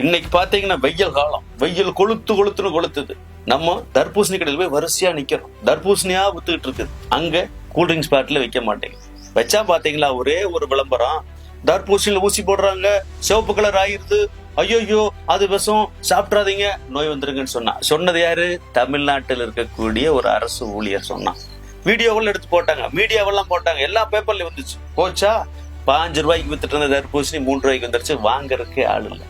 இன்னைக்கு பாத்தீங்கன்னா வெயில் காலம், வெயில் கொளுத்துன்னு கொளுத்துது. நம்ம தர்பூசணி கடையில் போய் வரிசையா நிக்கிறோம், தர்பூசணியா வித்துக்கிட்டு இருக்குது. அங்க கூல்ட்ரிங்க்ஸ் பாட்டில வைக்க மாட்டேங்க. வச்சா பாத்தீங்களா ஒரே ஒரு விளம்பரம், தர்பூசணியில ஊசி போடுறாங்க, சிவப்பு கலர் ஆயிருது, ஐயோ அது விஷம், சாப்பிட்றாதீங்க, நோய் வந்துருங்கன்னு சொன்னது யாரு? தமிழ்நாட்டில் இருக்கக்கூடிய ஒரு அரசு ஊழியர் சொன்னான். வீடியோவெல்லாம் எடுத்து போட்டாங்க, மீடியாவெல்லாம் போட்டாங்க, எல்லா பேப்பர்லயும் வந்துச்சு. போச்சா 5 ரூபாய்க்கு வித்துட்டு இருந்த தர்பூசணி 3 ரூபாய்க்கு வந்துருச்சு. வாங்கறதுக்கு ஆள் இல்லை.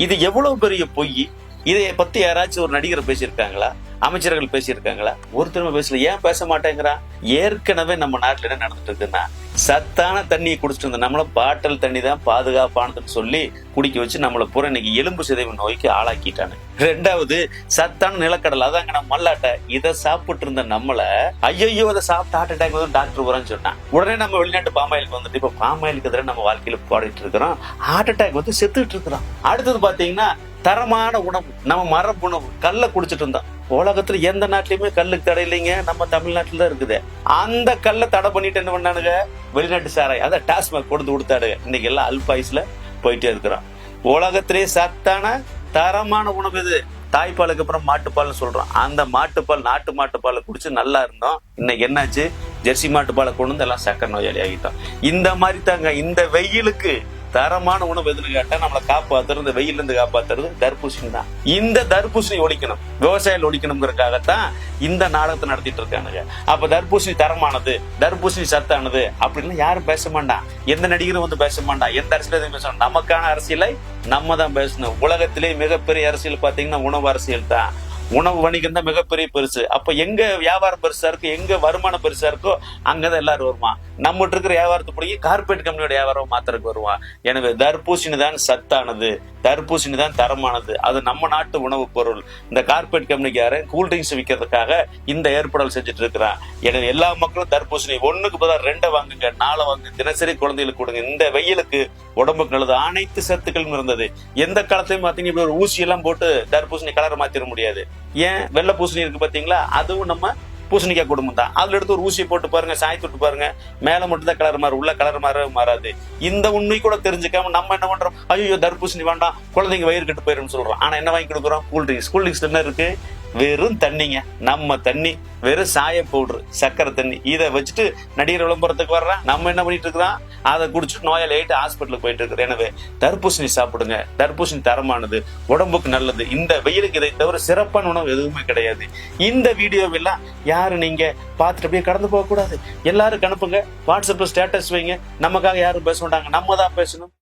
இது எவ்வளவு பெரிய பொய்! இதை பத்தி யாராச்சும் ஒரு நடிகர் பேசியிருக்காங்களா? அமைச்சர்கள் பேசியிருக்காங்களா? ஒருத்தருமே பேசல. ஏன் பேச மாட்டேங்கிறான்? ஏற்கனவே நம்ம நாட்டுல என்ன நடந்துட்டு இருக்குன்னா, சத்தான தண்ணியை குடிச்சிட்டு இருந்த நம்மள பாட்டில் தண்ணி தான் பாதுகாப்பானதுன்னு சொல்லி குடிக்க வச்சு நம்மளை பூரா இன்னைக்கு எலும்பு சிதைவு நோய்க்கு ஆளாக்கிட்டானு. 2வது, சத்தான நிலக்கடலை, அதாங்க நம்ம மல்லாட்டை, இதை சாப்பிட்டு இருந்த நம்மள ஐயோ அதை சாப்பிட்டு ஹார்ட் அட்டாக் வந்து டாக்டர் வரேன்னு சொன்னான். உடனே நம்ம வெளிநாட்டு பாமாயிலுக்கு வந்துட்டு இப்ப பாமாயிலுக்கு எதிராக நம்ம வாழ்க்கையில பாடிட்டு இருக்கிறோம். ஹார்ட் அட்டாக் வந்து செத்துட்டு இருக்கிறோம். அடுத்தது பாத்தீங்கன்னா தரமான உணவு, நம்ம மரபு உணவு, கல்லை குடிச்சிட்டு இருந்தோம். உலகத்துல எந்த நாட்டிலயுமே கல்லுக்கு தடை இல்லைங்க, நம்ம தமிழ்நாட்டுல தான் இருக்குது. அந்த கல்லை தடை பண்ணிட்டு என்ன பண்ணானுங்க? வெளிநாட்டு சாராய், அதை டாஸ்மாக் கொடுத்தாடுங்க. இன்னைக்கு எல்லாம் அல்பாயுஸ்ல போயிட்டே இருக்கிறோம். உலகத்திலே சத்தான தரமான உணவு இது. தாய்ப்பாலுக்கு அப்புறம் மாட்டுப்பால்னு சொல்றோம். அந்த மாட்டுப்பால், நாட்டு மாட்டுப்பாலை குடிச்சு நல்லா இருந்தோம். இன்னைக்கு என்னாச்சு? ஜெர்சி மாட்டுப்பாலை கொண்டு வந்து எல்லாம் சக்கரை நோயாளி ஆகிட்டோம். இந்த மாதிரி தாங்க இந்த வெயிலுக்கு தரமான உணவு எதுன்னு கேட்டா நம்மளை காப்பாத்துறது, இந்த வெயில இருந்து காப்பாத்துறது தர்பூசணி தான். இந்த தர்பூசணி ஒழிக்கணும், விவசாயிகள் ஒழிக்கணுங்கிறதுக்காகத்தான் இந்த நாடகத்தை நடத்திட்டு இருக்கானுங்க. அப்ப தர்பூசணி தரமானது, தர்பூசணி சத்தானது அப்படின்னு யாரும் பேச மாட்டான். எந்த நடிகரும் வந்து பேச மாட்டான், எந்த அரசியலும் பேச. நமக்கான அரசியலை நம்ம தான் பேசணும். உலகத்திலே மிகப்பெரிய அரசியல் பாத்தீங்கன்னா உணவு அரசியல் தான். உணவு வணிகம் தான் மிகப்பெரிய பெருசு. அப்ப எங்க வியாபாரம் பெருசா இருக்கு, எங்க வருமானம் பெருசா இருக்கோ அங்கதான் எல்லாரும் வருவான். நம்மகிட்ட இருக்கிற வியாபாரத்தை பிடிக்கி கார்பரேட் கம்பெனியோட வியாபாரம் மாத்திரக்கு வருவான். எனவே தர்பூசணி தான் சத்தானது, தர்பூசணி தான் தரமானது, அது நம்ம நாட்டு உணவு பொருள். இந்த கார்பரேட் கம்பெனிக்கு யாரு கூல்ட்ரிங்க்ஸ் விற்கிறதுக்காக இந்த ஏற்பாடு செஞ்சுட்டு இருக்கிறான். எனவே எல்லா மக்களும் தர்பூசணி 1க்கு பதிலா 2 வாங்குங்க, 4 வாங்க, தினசரி குழந்தைகளுக்கு கொடுங்க. இந்த வெயிலுக்கு உடம்புக்கு நல்லது, அனைத்து சத்துக்களும் இருந்தது. எந்த காலத்தையும் பாத்தீங்கன்னா இப்படி ஒரு ஊசி எல்லாம் போட்டு தர்பூசணி கலரை மாத்திர முடியாது. ஏன்? வெள்ளை பூசணி இருக்கு பாத்தீங்களா, அதுவும் நம்ம பூசணிக்காய் குடும்பம் தான். அதுல எடுத்து ஒரு ஊசியை போட்டு பாருங்க, சாய்த்து விட்டு பாருங்க, மேல மட்டும் தான் கலர் மாறு, உள்ள கலர் மாறாது. இந்த உண்மை கூட தெரிஞ்சுக்காம நம்ம என்ன பண்றோம்? ஐயோ தர்பூசணி வேண்டாம், குழந்தைங்க வயிறு கட்டு போயிரும் சொல்றோம். ஆனா என்ன வாங்கி கொடுக்குறோம்? கூல்ட்ரிங்க்ஸ் என்ன இருக்கு? வெறும் தண்ணிங்க, நம்ம தண்ணி, வெறும் சாய பவுடர், சக்கரை தண்ணி. இதை வச்சுட்டு நடிகர் விளம்பரத்துக்கு வர்றான். நம்ம என்ன பண்ணிட்டு இருக்கிறோம்? அதை குடிச்சிட்டு நோயாளி ஆயிட்டு ஹாஸ்பிட்டலுக்கு போயிட்டு இருக்கிறோம். எனவே தர்பூசணி சாப்பிடுங்க, தர்பூசணி தரமானது, உடம்புக்கு நல்லது. இந்த வெயிலுக்கு இதை தவிர சிறப்பான உணவு எதுவுமே கிடையாது. இந்த வீடியோவெல்லாம் யாரு நீங்க பார்த்துட்டு அப்படியே கடந்து போக கூடாது. எல்லாரும் அனுப்புங்க, வாட்ஸ்அப்ல ஸ்டேட்டஸ் வைங்க. நமக்காக யாரும் பேச மாட்டாங்க, நம்ம தான் பேசணும்.